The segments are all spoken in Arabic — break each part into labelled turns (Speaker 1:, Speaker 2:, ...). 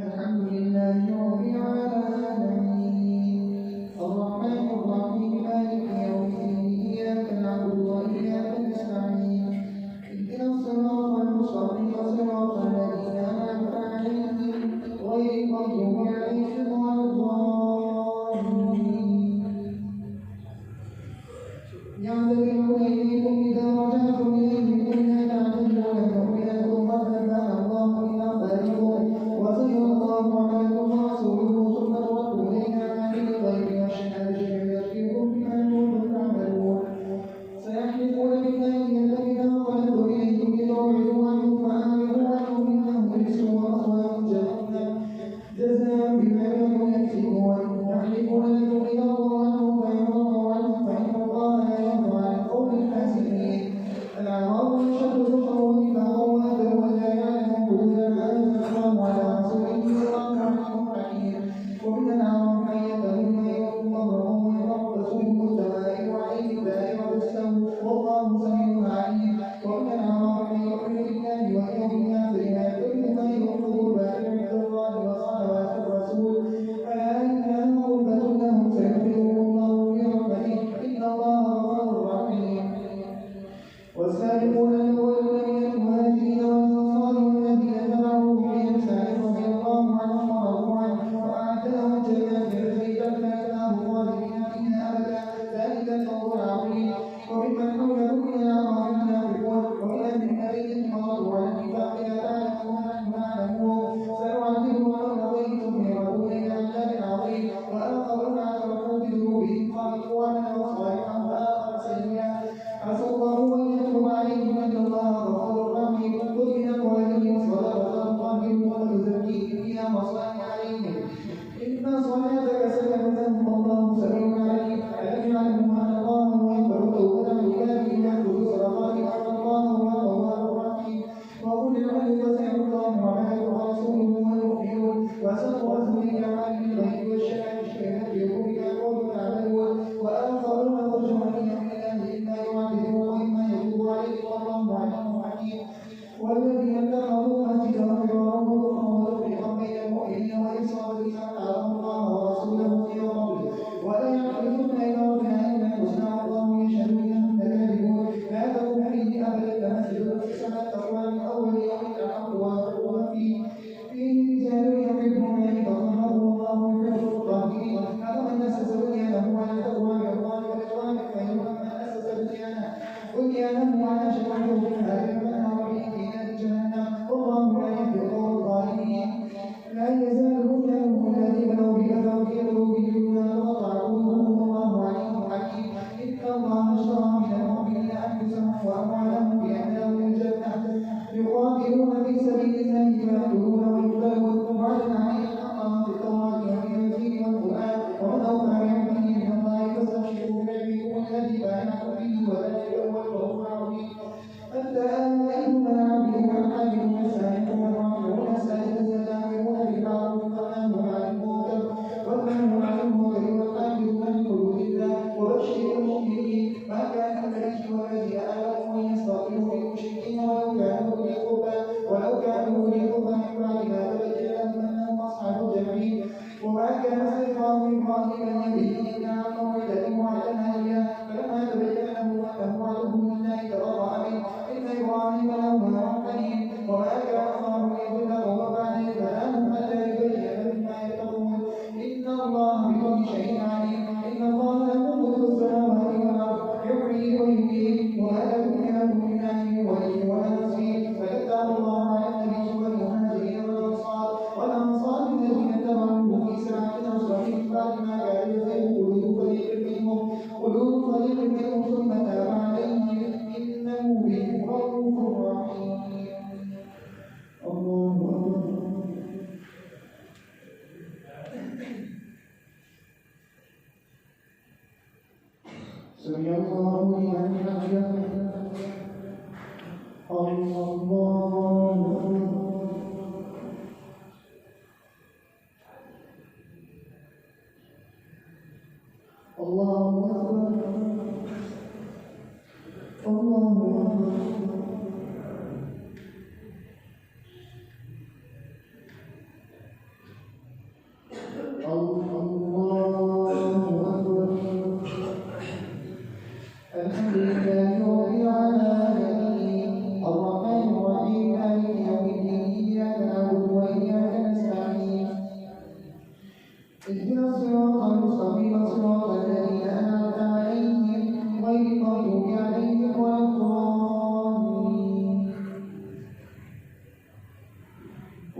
Speaker 1: الحمد لله رب العالمين الرحمن الرحيم مالك يوم الدين إياك نعبد وإياك نستعين اهدنا الصراط المستقيم صراط الذين أنعمت عليهم غير المغضوب عليهم ولا الضالين يعتذرون إليكم إذا رجعتم إليهم إلا تعتذروا لكم إليكم قد نبأ الله إلى قليلكم وسيرى الله عملكم ورسوله ثم تردوا إلينا عالم الغيب والشهادة فينبئكم بما كنتم تعملون سيحلفون بالله الذين أقبلوا إليكم لتعرضوا عنهم فأعرضوا عنهم إنهم رجس ومأواهم جهنم جزاء بما كانوا يكسبون يحلفون لكم إذا رضوا عنهم فإن رضوا عنهم فإن الله لا يرضى عن القوم الفاسقين الأعراب أشد كفرا ونفاقا وأجر ولا يعلم حدود ما أنزل الله على رسوله والله عليم حكيم ومن الأعراب من يتخذ ما يكون مبرا ويتربص بكم الدوائر وعليه دائرة السوء والله سميع عليم ومن الأعراب من يؤمن بالله واليوم الآخر ويتخذ ما يكون قربان عند الله وصلوات الرسول ألا إنها قربة لهم سيدخلهم الله في رحمته إن الله غفور رحيم والسابقون الأولون من المهاجرين والأنصار والذين تبعوهم بإحسان رضي الله عنهم ورضوا عنه وأعد لهم جنات تجري تحتها الأنهار خالدين فيها أبدا ذلك الفوز العظيم وممن حولكم من الأعراب المنافقون ومن أهل المدينة مرضوا على النفاق لا تعلمون نحن نعلمهم سنعذبهم مرتين ثم يردون إلى عذاب عظيم وآخرون اعترفوا بذنوبهم خالقوا عملا صالحا وآخر سيئا عسى الله أن يتوب عليهم إن الله غفور رحيم خذ من أموالهم صدقة تطهرهم وتزكيهم بها وصل عليهم إن صلاتك سكن لهم والله سميع عليم ألم يعلموا أن الله هو يقبل توبة عباده ويأخذ صدقات أن الله هو التواب الرحيم وقل العلم فسيرى الله عملكم ورسوله والمؤمنون وسنرسل إلى عالم الغيب والشهادة فينبئكم بما كنتم تعملون وآخرون مرجعون إلى الله إما يعذبهم وإما يتوب عليهم والله عليم حكيم والذين اتخذوا مسجدا ضرارا وكفرا وتفريقا بين المؤمنين وإرصادا لمن حارب الله ورسوله من قبل ولا يحلفون إذا ربنا إلا الحسنى والله يشهد إنهم لكاذبون لا تقم فيه أبدا لمسجد أسس على التقوى من أول يوم أحق وأتقوا فيه رجال يحبون أن يتطهروا والله يحب الطاهرين أفمن أسس بنيانه على تقوى من الله ورضوان خير من أسس بنيانه على شفا حفر هار فانهار به في نار جهنم والله لا يهدي القوم الظالمين لا يزال بنيانهم الذي بنوا بكفروا في قلوبهم ما تقطع قلوبهم والله عليم حكيم إن الله اشترى من المؤمنين أنفسهم وأموالهم بأن لهم الجنة يقاتلون في سبيل الله فيقتلون ويقتلون وعدا عليهم حقا في التوراة والإنجيل والقرآن ومن أوفى بعهده من الله فاستبشروا بعلمكم الذي بايعتم به وذلك هو الفوز العظيم التائبون العابدون الحامدون السائحون الراكعون الساجدون الآمرون بالمعروف والناهون عن المنكر والمنهون عن المنكر والحافظون لحدود الله وبشر المؤمنين ما كان النبي والذين آمنوا أن يستغفروا للمشركين ولو كانوا أولي قربى من بعد ما تبين لهم أنهم أصحاب الجحيم وما كان استغفار إبراهيم لأبيه إلا عن موعدة وعدها إياه فلما تبين له أنه عدو لله تبرأ منه إن إبراهيم لأواه حليم وما كان الله ليضل قوما بعد إذ هداهم حتى يبين لهم ما يتقون إن الله بكل شيء عليم إن الله له ملك السماوات والأرض يحيي ويميت وما لكم من الله ولي ولا نصير فكتب الله على النبي والمهاجرين والأنصار الذين اتبعوه في ساعة العسرة من بعد ما كان يزيغ قلوب فريق منهم ثم تاب عليهم إنه بهم رؤوف رحيم الله أكبر سمع الله لمن حمده الله الله أكبر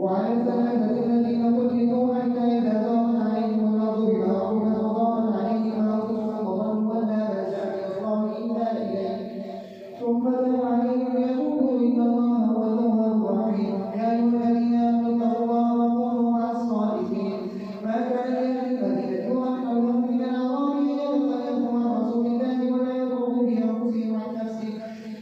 Speaker 1: وعلى الثلاثة الذين خلفوا حتى إذا ضاقت عليهم الأرض بما رحبت وضاقت عليهم أنفسهم وظنوا أن لا ملجأ من الله إلا إليه ثم تاب عليهم ليتوبوا إن الله هو التواب الرحيم. يا أيها الذين آمنوا اتقوا الله وكونوا مع الصالحين. ما كان لأهل المدينة ومن حولهم من الأعراب أن يتخلفوا عن رسول الله ولا يرغبوا بأنفسهم عن نفسه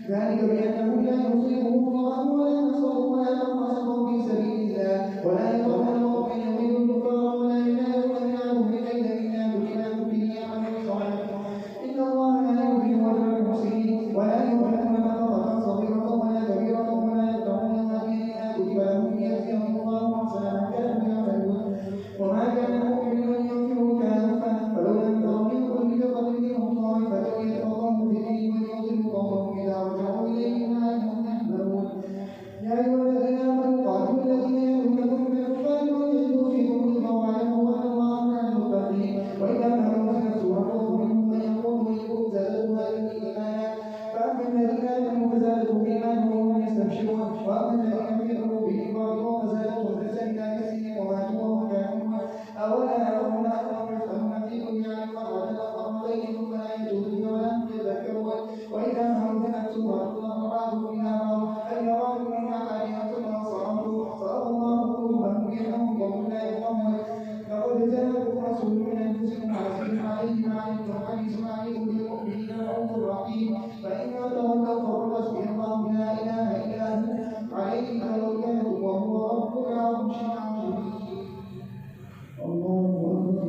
Speaker 1: ذلك بأنهم لا يصيبهم الله ولا نصرهم ولا تنقصهم في سبيل الله ولا يتولوا من يريد الكفار ولا ينالون من عدو كيدا إلا كتب به عمل صالح إن الله لا يحب المحسنين ولا يحب نفقة صغيرة ولا كبيرة ولا يدعون الذين إذا كتب لهم يأتيهم الله أحسن ما كانوا يعملون وما كان مؤمن أن ينفروا كافة فلولا نفر من كل فرقة منهم طائفة يتفقهوا في الدين وليضلوا قومهم إذا رجعوا إليهم لعلهم يحذرون. يا أيها الذين آمنوا قاتلوا الذين يلونكم من الكفار وليجدوا فيكم غلظة واعلموا أن الله مع المتقين. وإذا ما أنزلت سورة منهم من يقول إنكم زادتم هذه إيمانا فأما الذين آمنوا فزادتهم إيمانا وهم يستبشرون وأما الذين في قلوبهم مرض فزادتهم رجسا إلى رجسهم وماتوا وهم كافرون أولا يرون أنهم يفتنون في دنيا مرة مرتين ثم لا يتوبون ولا هم يذكرون. وإذا ما أنزلت سورة بعضهم إلى بعض أن يرادوا من أحدهم ثم صرفوا الله قلوبهم بأنهم قوم لا يفقهون. لقد جاءكم رسول من أنفسكم عزيز عليه ما عنتم حريص عليكم بالمؤمنين رؤوف رحيم. فإن تولوا فقل حسبي الله لا إله إلا هو عليه توكلت وهو رب العرش العظيم. الله أكبر.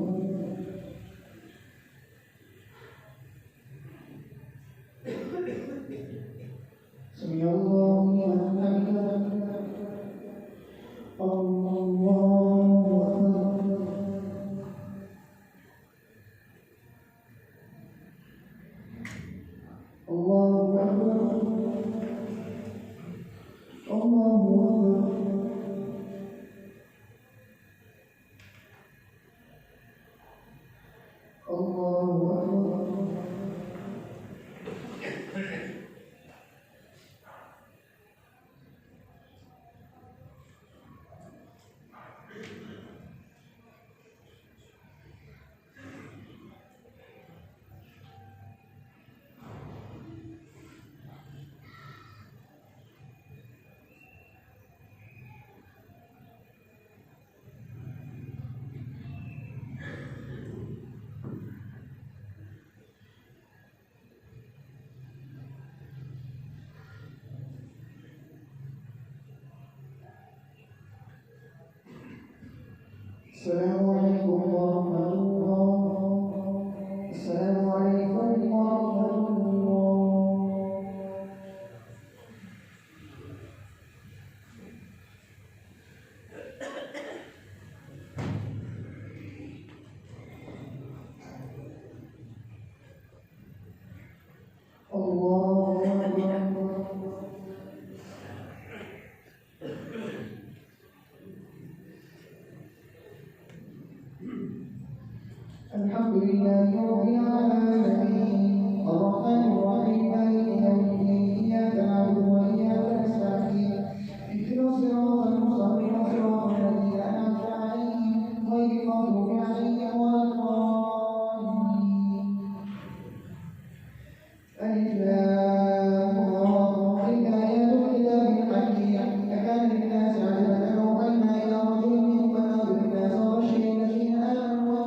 Speaker 1: سمع الله لمن حمده. الله أكبر. الله أكبر. الله أكبر. الله أكبر. السلام عليكم ورحمة الله. السلام عليكم ورحمة الله. الله أكبر. الحمد لله رب العالمين الرحمن الرحيم مالك يوم الدين إياك نعبد وإياك نستعين اهدنا الصراط المستقيم صراط الذين أنعمت عليهم غير المغضوب عليهم ولا الضالين. ألف لام را تلك آيات الكتاب الحكيم أكان للناس عجبا أن أوحينا إلى رجل منهم أن أنذر الناس وبشر الذين آمنوا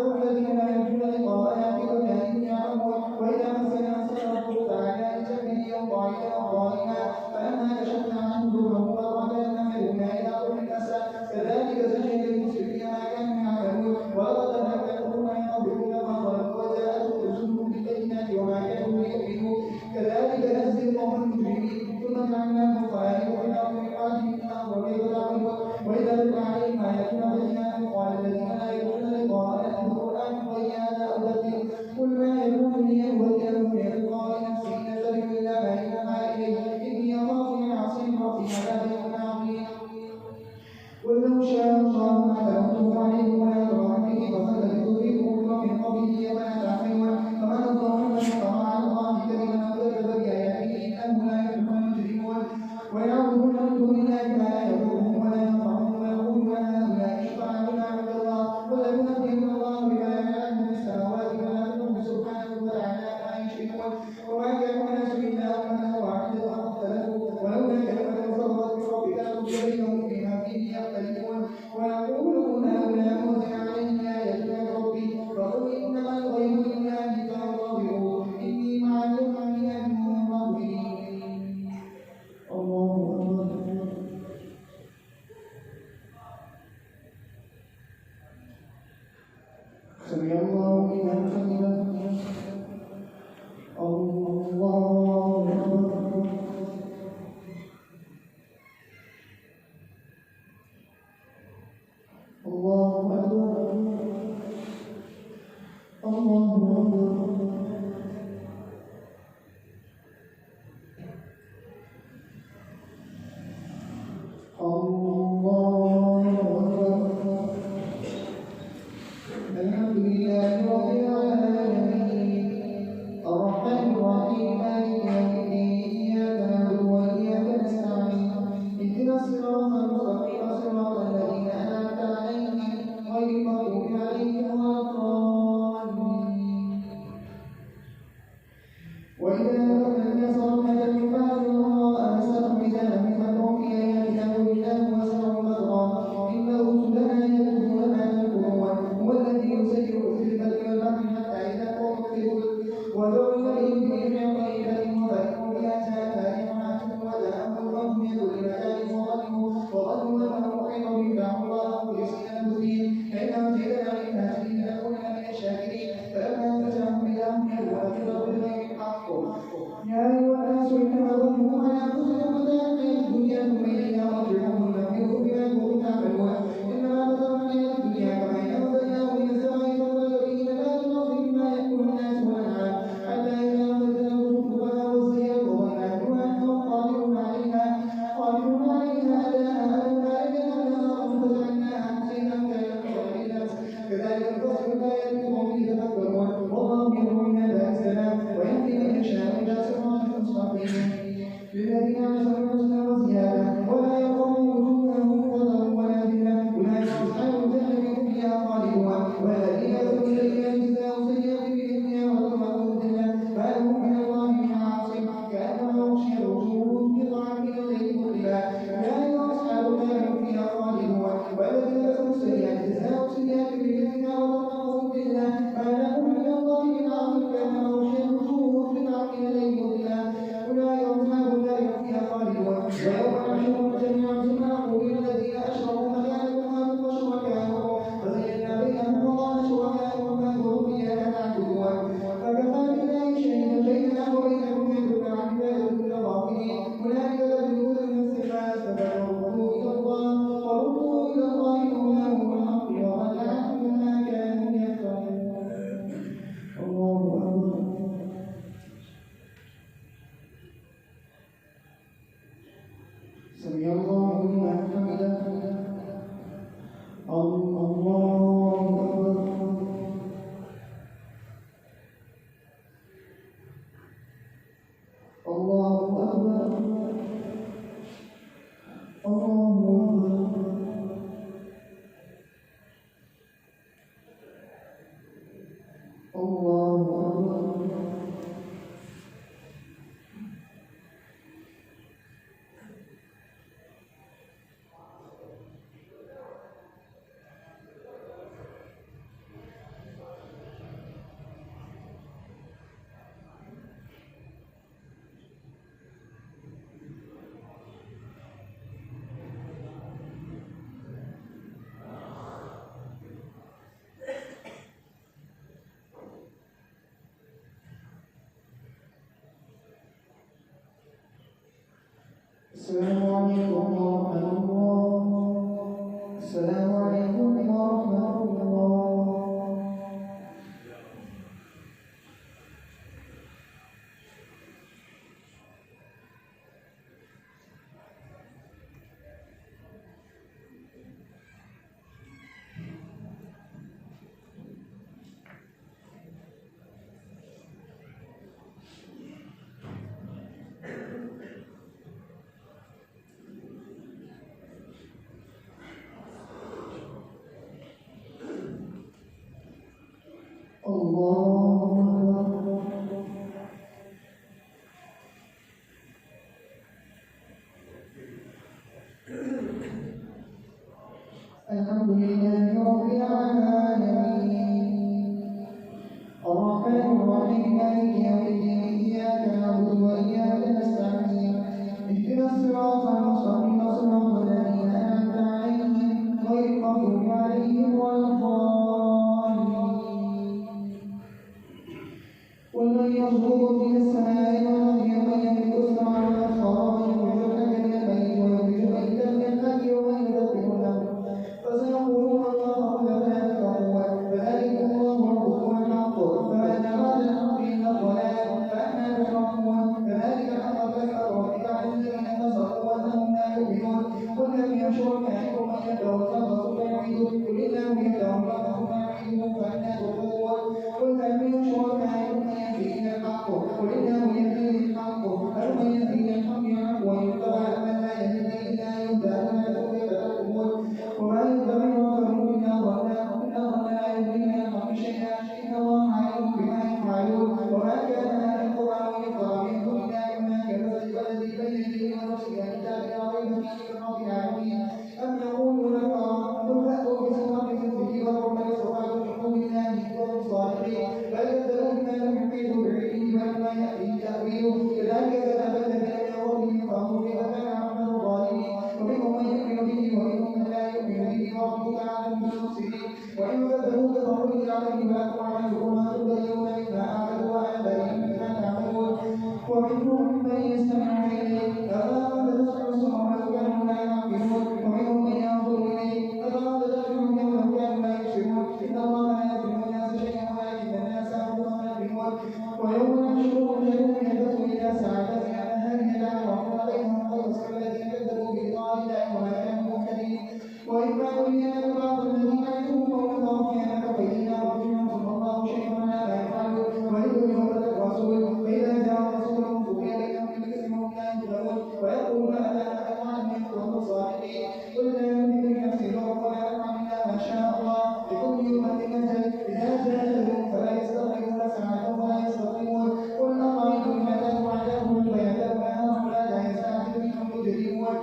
Speaker 1: ونذر الذين لا يرجون لقاءنا في طغيانهم يعمهون وإذا مس الإنسان ربه تعالى لجنبه ضعيفا قائما فلما كشفنا عنه ضره مر كأنما يدعونا إلى طول النساء كذلك زين للمسرفين ما كانوا يعملون ولقد أهلكنا من قبلهم لما ظلموا وجاءتهم رسلهم بالبينات وما كانوا ليؤمنوا كذلك نجزي القوم المجرمين ثم جعلناهم خلائف في الأرض من بعدهم لننظر كيف تعملون وإذا تتلى عليهم آياتنا بينات قال الذين لا يرجون لقاءنا ائتوا بقرآن غير هذا أو بدله قل ما يكون لي أن أبدله من تلقاء نفسي إن أتبع إلا ما يوحى إلي إني أخاف من عصي ربي عذاب يوم عظيم قل لو شاء الله ما تلوته عليكم ولا ترون به فقد لبثوا فيكم من قبله ولا تعملون فمن الله من افترى على الله كذبا أو كذب بآياته إنه لا يفلح المجرمون ويعبدون من دون الله ما لا يضرهم ولا ينفعهم ويقولون هؤلاء شفعاؤنا عند الله ولا ينبئهم الله بما يعلم في السماوات والأرض سبحانه وتعالى ما يشركون وما كان الناس إلا أمة واحدة فاختلفوا ولولا كلمة سبقت من ربك لقضي بينهم فيما فيه يختلفون ويقولون هؤلاء أنزل عليهم آية من ربي فقل إنما الغيب لله فانتظروا إني معكم من المنتظرين الله أكبر سمع الله لمن حمده الله أكبر الله أكبر الله أكبر الله أكبر الحمد لله رب العالمين الرحمن الرحيم مالك يوم الدين إياك نعبد وإياك نستعين اهدنا الصراط المستقيم صراط الذين أنعمت عليهم السلام عليكم ورحمة الله. السلام عليكم ورحمة الله. الحمد لله رب العالمين الرحمن الرحيم مالك يوم الدين إياك نعبد وإياك نستعين اهدنا الصراط المستقيم صراط الذين أنعمت عليهم غير المغضوب عليهم ولا الضالين ومن يرزقكم من السماء والأرض ومن يملك السمع والأبصار ويخرج الحي من الميت ويخرج الميت من الحي ومن يدبر الأمر فسيقولون الله فلا تتقون فذلكم الله ربكم الحق فمن أراد الحق إلا الضلال فأنا تشركون كذلك حقت كلمة ربك على الذين كفروا أنهم لا يؤمنون قل كم من شركائكم من يتوفاكم فيعيدكم قل الله يتوفاكم فيعيدكم فأنا تؤفكون قل كم من شركائكم من يهدي إلى الحق قل الله يهدي للحق فمن يهدي إلى الحق يحق ويتبع من لا يهدي إلا يهدى فلا تتقون وما يتبع ربهم إلا ظنا إن الظن لا يهدي من الحق شيئا إن الله عليم بما يفعلون وما كان هذا القرآن يفترى من دون الله وما كذب الذي بين يديه ونفسه كتاب لا ريب فيه من رب العالمين أم يقولون افترى قل فأتوا بسورة مثله وادعوا من استطعتم من دون الله إن كنتم صادقين بل كذبوا بما لم يحيطوا بعلمه ولما يأتيه تأويله كذلك كذب الذين من قبلهم فانظر كيف كان عقبة الظالمين ومنهم من يؤمن به ومنهم من لا يؤمن به وربك أعلم بالمفسدين وإن كذبوك فقل عليهم ما تعملون وما تبدلون مما أعمل وأنا بريء مما تعملون ومنهم من يستمع إليك أفأنت تسمع الصم ولو كانوا لا يعقلون ومنهم من ينظر إليك أفأنت تسمعهم ولو كانوا لا يبصرون إن الله لا يظلم الناس شيئا ولكن الناس أنفسهم يظلمون ويوم نحشرهم جميعا يلبسوا إلى سعادتنا هل يتعرفون بينهم ويصل الذين كذبوا بلقاء الله وما كانوا مهتدين وإما نرينك بعض الذي نعدهم أو نتوفينك فإنا رجل ثم الله شيء على ما يفعلون ولكل أمة رسول فإذا جاء رسولهم قضي بينهم بالقسط وهم لا يظلمون ويقولون ألا نعلم من كنتم صادقين قل لا يملك لنفسي ضرا ولا نفعا إلا ما شاء الله لكل أمة أجل إذا جاء أجلهم فلا يستغفرون ساعة ولا يستقيمون قل أرأيتم ما توعدهم فيذهب هؤلاء لا يستعجل منهم مجرمون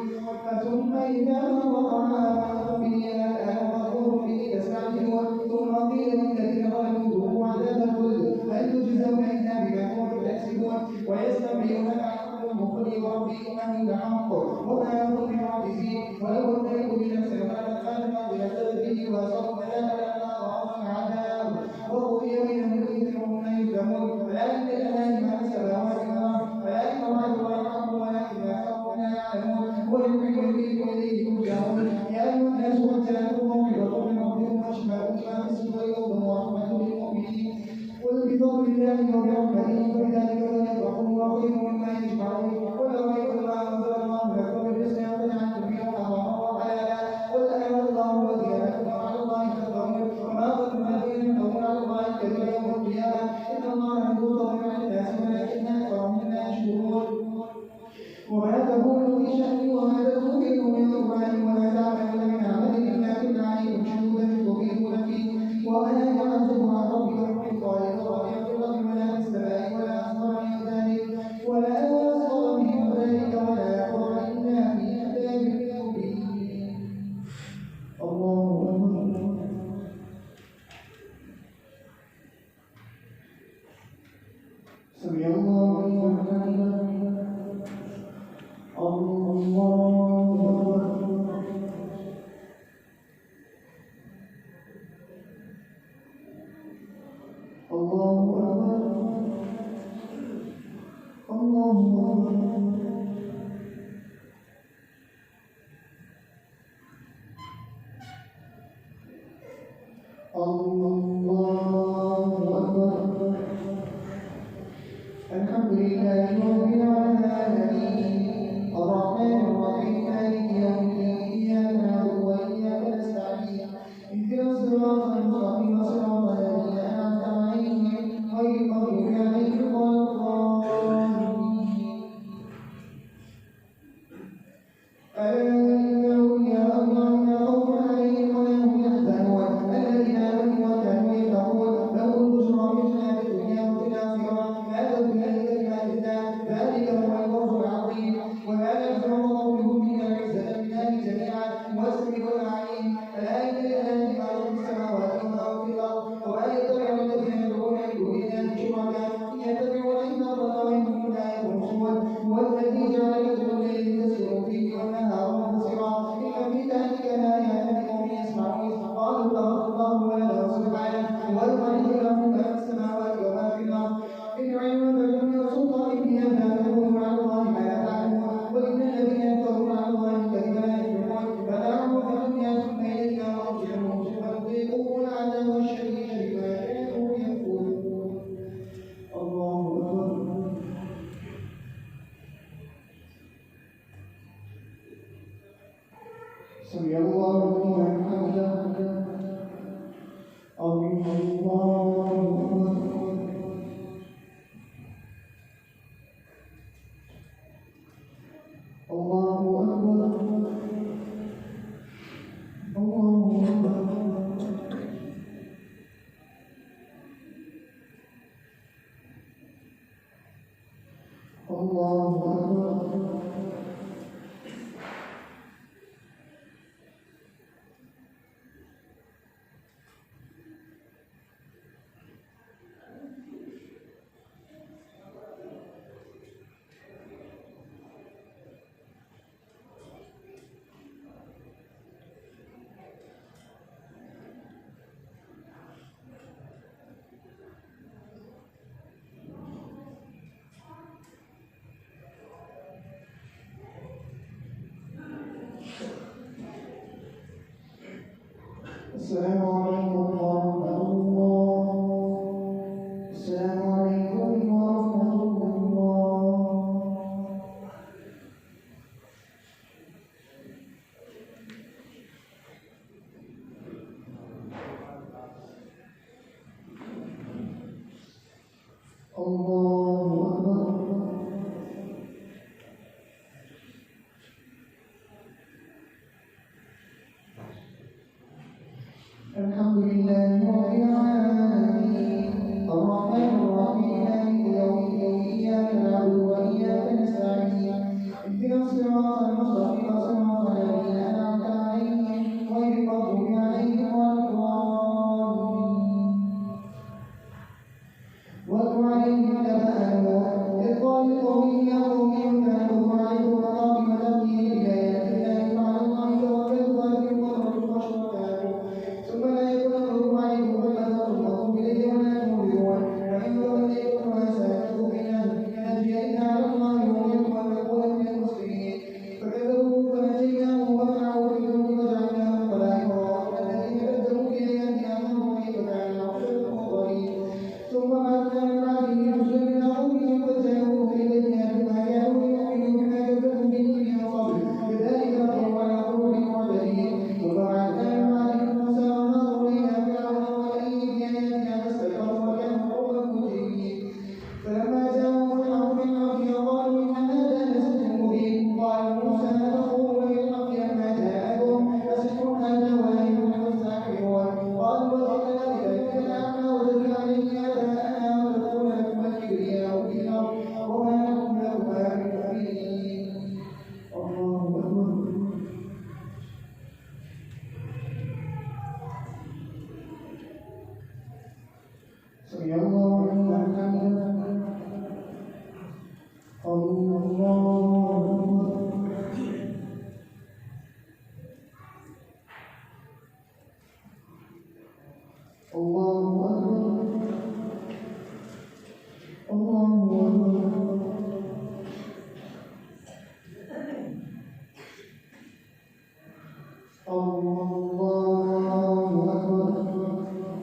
Speaker 1: ثم إذا وقع آمنتم به الآن فاغفروا به تستعجلون ثم قيل للذين ظلموا ذوقوا عذاب الخلد هل تجزون إلا بما كنتم تكسبون ويستنبئونك عن المخل وربي إنه لحق وما أنتم بمعجزين ولو أتيت بنفس الغالب فاتنا بأسبابه وأصرنا لنا الله العذاب وقضي بينهم بالإثم وهم لا يظلمون فلكن لله ما في السماوات والأرض فلكن الله هو الحق ولكن أكثرهم لا يعلمون ويحيي ويميت وإليه ترجعون يا أيها الناس قد جاءكم موعظة من ربكم وشفاء لما في الصدور وهدى ورحمة للمؤمنين قل بفضل الله وبرحمته فبذلك فليفرحوا هو خير مما يجمعون قل أرأيتم ما أنزل الله لكم من رزق فجعلتم منه حراما وحلالا قل أنا الله الذي لكم على الله تفترون وما ظن الذين يفترون على الله الكذب يوم القيامة إن الله عنده فضل على الناس ولكن أكثرهم لا يشكرون وما تكون في شأن وما تتركه من قرآن ولا تعملون من عمل إلا كنا عليكم شهودا تفيدون فيه وما يعزب عن ربك من قائل ولا يغفر لمن في السماء ولا أصغر من ذلك ولا أصغر الله أكبر. الحمد لله رب العالمين الرحمن الرحيم مالك يوم الدين إياك نعبد وإياك نستعين اهدنا الصراط المستقيم صراط الذين أنعمت عليهم غير المغضوب عليهم ولا الضالين. ألا إن أولياء الله لا خوف عليهم ولا هم يحزنون الذين آمنوا وكانوا يتقون لهم البشرى في الحياة الدنيا وفي الآخرة ذلك هو الفوز العظيم. وما ينفع قولهم من العزة لله جميعا والسميع العليم. الآية لله ما في السماوات وما في الأرض وما يتبع الذين يدعون من دون الله شركاء إن يتبعون إلا الظن وإنهم لا يخرجون. هو الذي جعل لكم الليل تسيروا فيه والنهار مبصرا إن في ذلك لآيات لقوم يسمعون. قالوا اتخذ الله ولدا سبحانه هو الخالق له ما في السماوات وما في الأرض إن علم بالعلم وسلطان به لا تقولوا على الله ما لا تعلمون. وإن الذين يفترون على الله الكذب لا يفلحون. فدعوا في الدنيا ثم إلينا مرجعهم ثم نذيقهم العذاب الشديد بما كانوا يكفرون. الله أكبر. سمع الله لمن حمده. الله أكبر. الله أكبر. الله أكبر. الله أكبر. السلام عليكم ورحمة الله. السلام عليكم ورحمة الله. الله أكبر. الحمد لله رب العالمين الرحمن الرحيم مالك يوم الدين إياك نعبد وإياك نستعين اهدنا الصراط المستقيم صراط الذين أنعمت عليهم غير المغضوب عليهم ولا الضالين. واتل عليهم نبأ نوح إذ قال لقومه يا قوم إن كانوا عليكم مقام وتأتي بآيات الله فعلى الله توكلت وأجروا وتركوا وشركاءكم ثم لا يكن أمركم عليكم فتنة تلقوا إليه ولا تنظرون. وإن توليتم فسألتكم إن أجري إلا على الله وأمرت أن أكون من المسلمين. فكذبوه فنجيناه ومعه في الفلك وجعلناهم خلائف وأغرقنا الذين كذبوا بآياتنا فانظر كيف كان عاقبة المنظرين. ثم بعثنا من بعده رسلا من قومهم فزادوه في البينات ما كانوا ليؤمنوا بما كذبوا به من قبل كذلك نطبع على قلوب المعتدين. ثم بعثنا من بعدهم موسى وهارون إلى فرعون وملئه بآياتنا فاستكبروا وكانوا قوما مجرمين. فلما جاءهم الحق من ربهم قالوا إن هذا لسحر مبين. قال موسى أتقولون بالحق لما جاءكم أسحر هذا ولا يفلح الساحرون. قالوا وجئنا بذلك الأعمى وجدنا عليه آباءنا وتكون لكم الكبرياء في الأرض وما لكم لهما من مؤمنين. الله أكبر. سمع الله لمن حمده. الله أكبر. الله أكبر. الله أكبر. الله أكبر.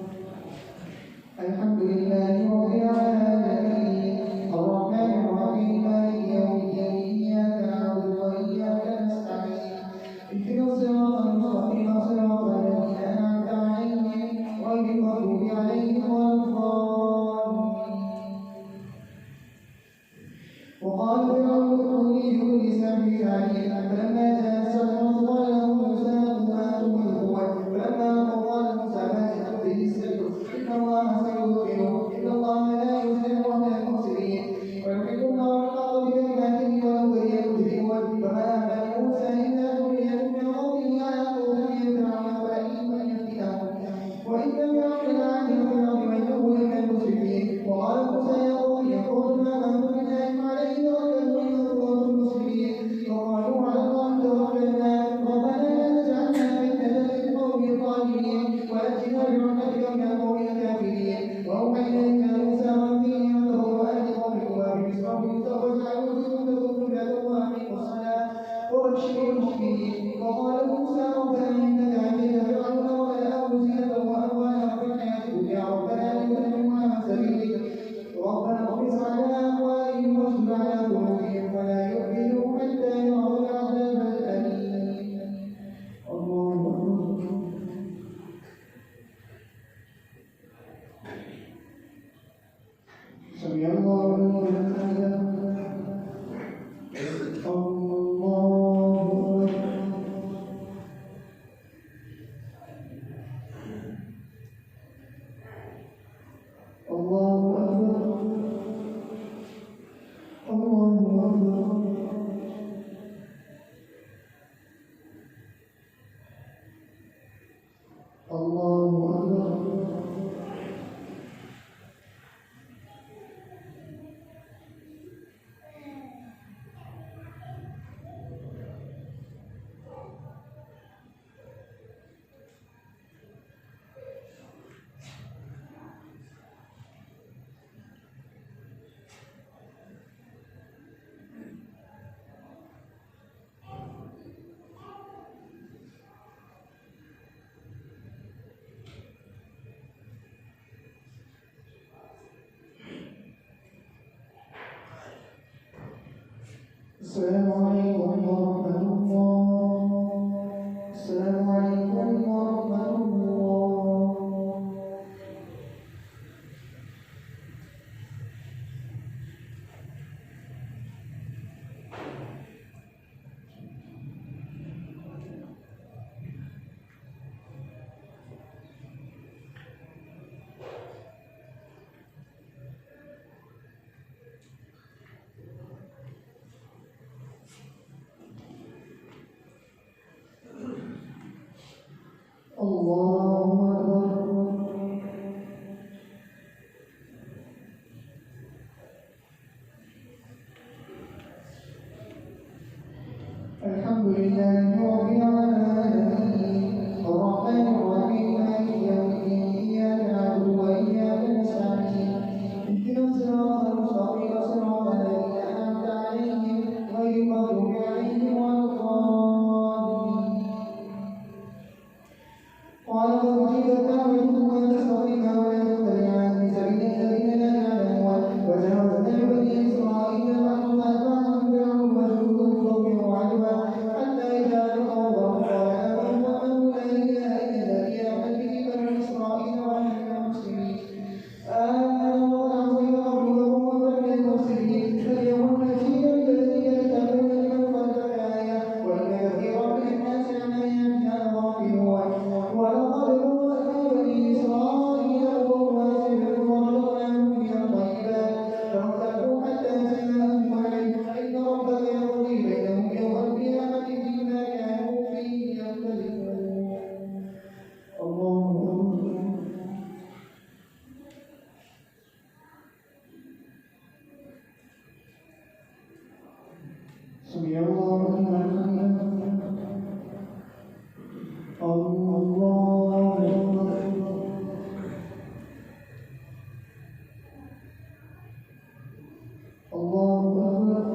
Speaker 1: الله أكبر. السلام عليكم ورحمة الله. السلام عليكم ورحمة الله. الله أكبر. الحمد لله رب العالمين الرحمن الرحيم مالك يوم الدين إياك نعبد وإياك نستعين اهدنا الصراط المستقيم صراط الذين أنعمت عليهم غير المغضوب عليهم ولا الضالين. قال فأجيبت دعوتكما تستقيما ولا تتبعان بسبيل الذين لا يعلمون. وجاوزنا بني إسرائيل البحر فأتبعهم فرعون وجنوده بغيا وعدوا حتى إذا أدركوا البحر قال آمنوا أنه لا إله إلا الذي آمنت به بنو إسرائيل وأنا من المسلمين. آمنوا وأعطينا ربكم وكن من المفسدين. فاليوم نجزي الذين يتقون لمن خلف آية وإن كثيرا من الناس عن آياتنا لغافلون. ولقد بوأنا بني إسرائيل مبوأ صدق ورزقناهم من الطيبات فارتقوا حتى سألهم عليهم إن ربك يقضي بينهم يوم القيامة فيما كانوا فيه يختلفون. الله أكبر. سمع الله لمن حمده. الله أكبر. الله أكبر.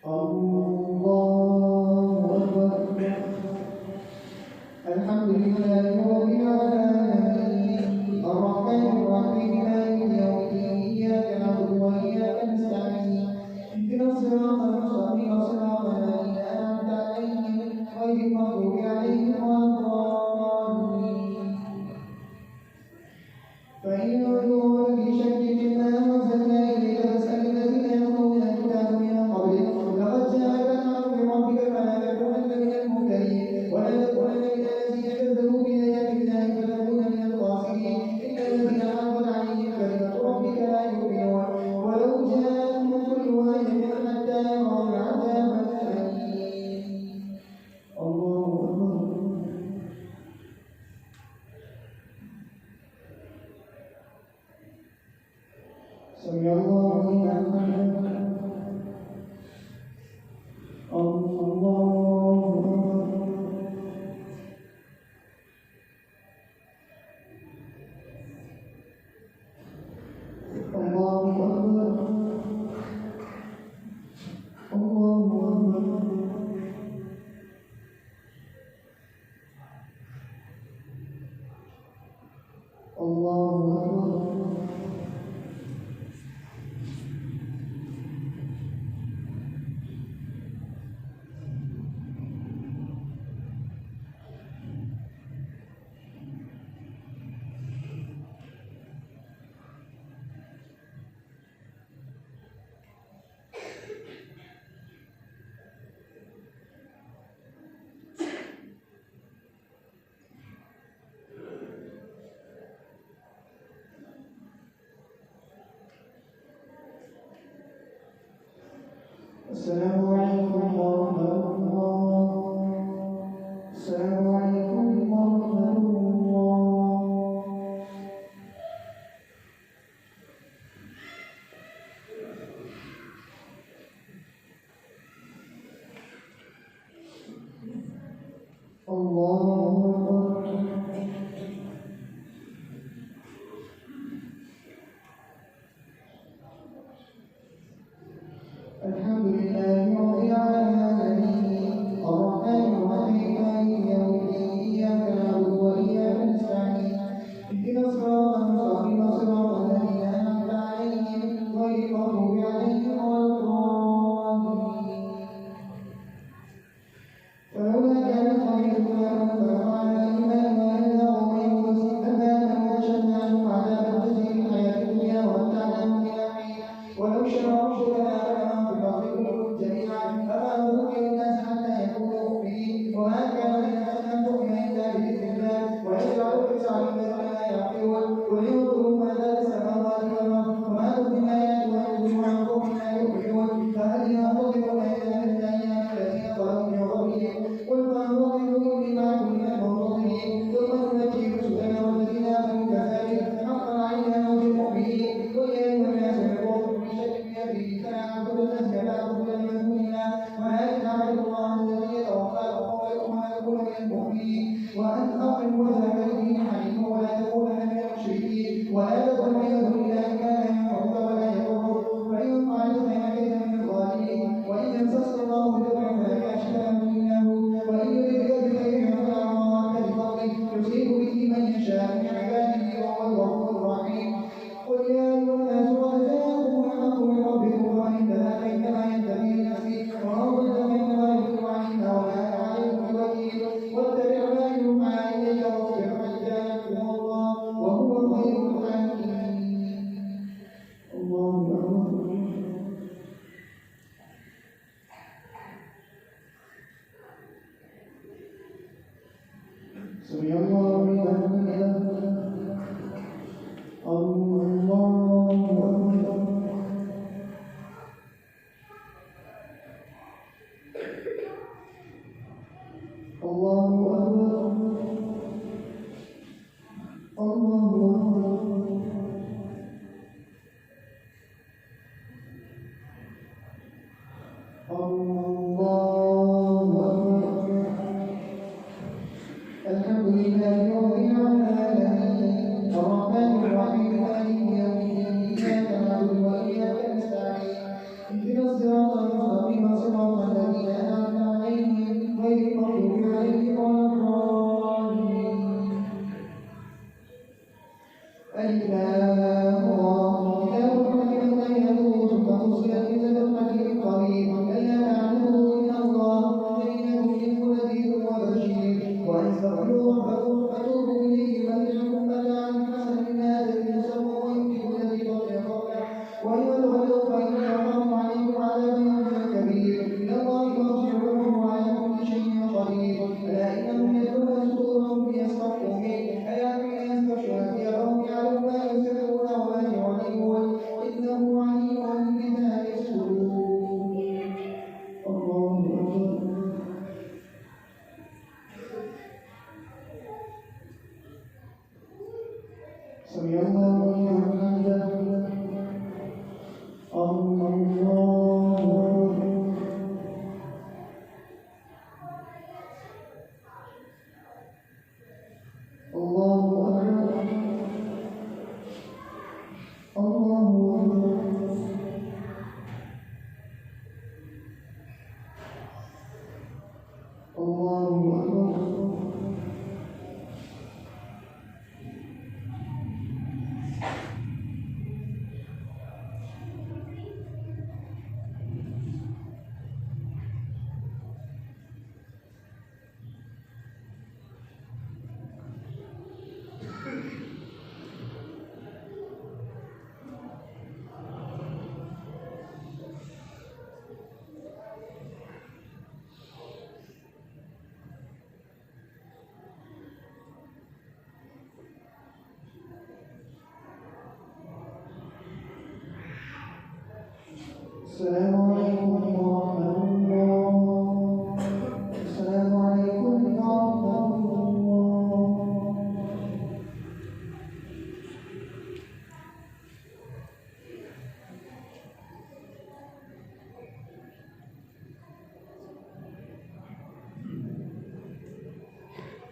Speaker 1: الله أكبر. الحمد لله رب العالمين الرحمن الرحيم مالك يوم الدين إياك نعبد وإياك نستعين اهدنا الصراط المستقيم صراط الذين أنعمت عليهم غير المغضوب عليهم ولا الضالين. فإن كنتم في شك مما أنزلنا إليك فاسأل الذين يقرؤون الكتاب من قبلك لقد جاءك الحق من ربك فلا تكونن من الممترين ولا تكونن من الذين كذبوا بآيات الله فتكون من الخاسرين. إن الذين حقت عليهم كلمة ربك لا يؤمنون ولو جاءتهم كل آية حتى يروا العذاب الأليم. الله أكبر. سمع الله لمن حمده. الله أكبر. الله أكبر. الله أكبر. الله أكبر. السلام عليكم ورحمة الله. السلام عليكم ورحمة الله. الله أكبر. الحمد لله رب العالمين الرحمن الرحيم مالك يوم الدين إياك نعبد وإياك نستعين اهدنا الصراط المستقيم صراط الذين أنعمت عليهم غير المغضوب عليهم ولا الضالين. فلولا كانت قرية آمنت فنفعها إيمانها إلا قوم فآمنوا وشدناهم عذابا خزي في الحياة الدنيا ومتعناهم إلى حين ولو شاء ربك لآمن في الأرض كلهم جميعا أفأمن ممكن الناس حتى يكونوا مؤمنين وما كان لنفس أن تؤمن إلا بإذن الله ويجعل الرجس على الذين لا يعقلون ولينظروا ماذا في السماوات والأرض وما تغني الآيات ويضل عن قوم لا يؤمنون فهل ينتظرون إلا الأيام التي ظلموا من قبلهم قل فانظروا إني معكم من المنتظرين ثم ننجي رسلنا والذين آمنوا كذلك حقا علينا نجزي المؤمنين قل يا أيها الناس اعبدوا من شك بيده فنعبد الناس كما تعبدون من دون الله ولكن نعبد الله الذي يتوفاكم ولكم ما تكون من المؤمنين وأن أقم وجهك لدين حنيفا ولا تكونن من المشركين ولا تدعو من دون الله ما لا ينفعك ولا يضرك فإن فعلت فإنك من الظالمين وإن يمسسك الله بضر فلا كاشف له إلا هو وإن يردك بخير فلا راد لفضله يصيب به من يشاء من عباده وهو الغفور الرحيم. قل يا أيها الناس قد جاءكم الحق من ربكم فمن اهتدى فإنما يهتدي لنفسه ومن ضل فإنما يضل عنها وما أنا عليكم بوكيل واتبع ما يوحى إليك واصبر حتى يحكم الله وهو خير الحاكمين. الله أكبر. سمع الله لمن حمده. الله أكبر. الله أكبر. الله أكبر. الله أكبر. الحمد لله رب العالمين الرحمن الرحيم مالك يوم الدين إياك نعبد وإياك نستعين اهدنا الصراط المستقيم صراط الذين أنعمت عليهم غير المغضوب عليهم ولا الضالين. ألف لام را كتاب حكمت آياته ثم فصلت من لدن حكيم خبير ألا تعبدوا إلا الله فإنه منه نذير وبشير واستغفروا ربكم فتوبوا إليه مرجعكم متاعا حسنا من هذا المسمى ويمكن الذي بطن قبله ويدخلوا فإن يخاف عليكم عذاب يوم كبير إلى الله مرجعكم وعلى كل شيء قدير ألا إنهم يدعون صدورهم ليستخفوا منه ألا حين يستغشون ثيابهم يعلم ما يسرون وما يعلنون إنه عليم بذات الصدور. الله أكبر. سمع الله لمن حمده. الله أكبر. الله أكبر. الله أكبر. الله أكبر. السلام عليكم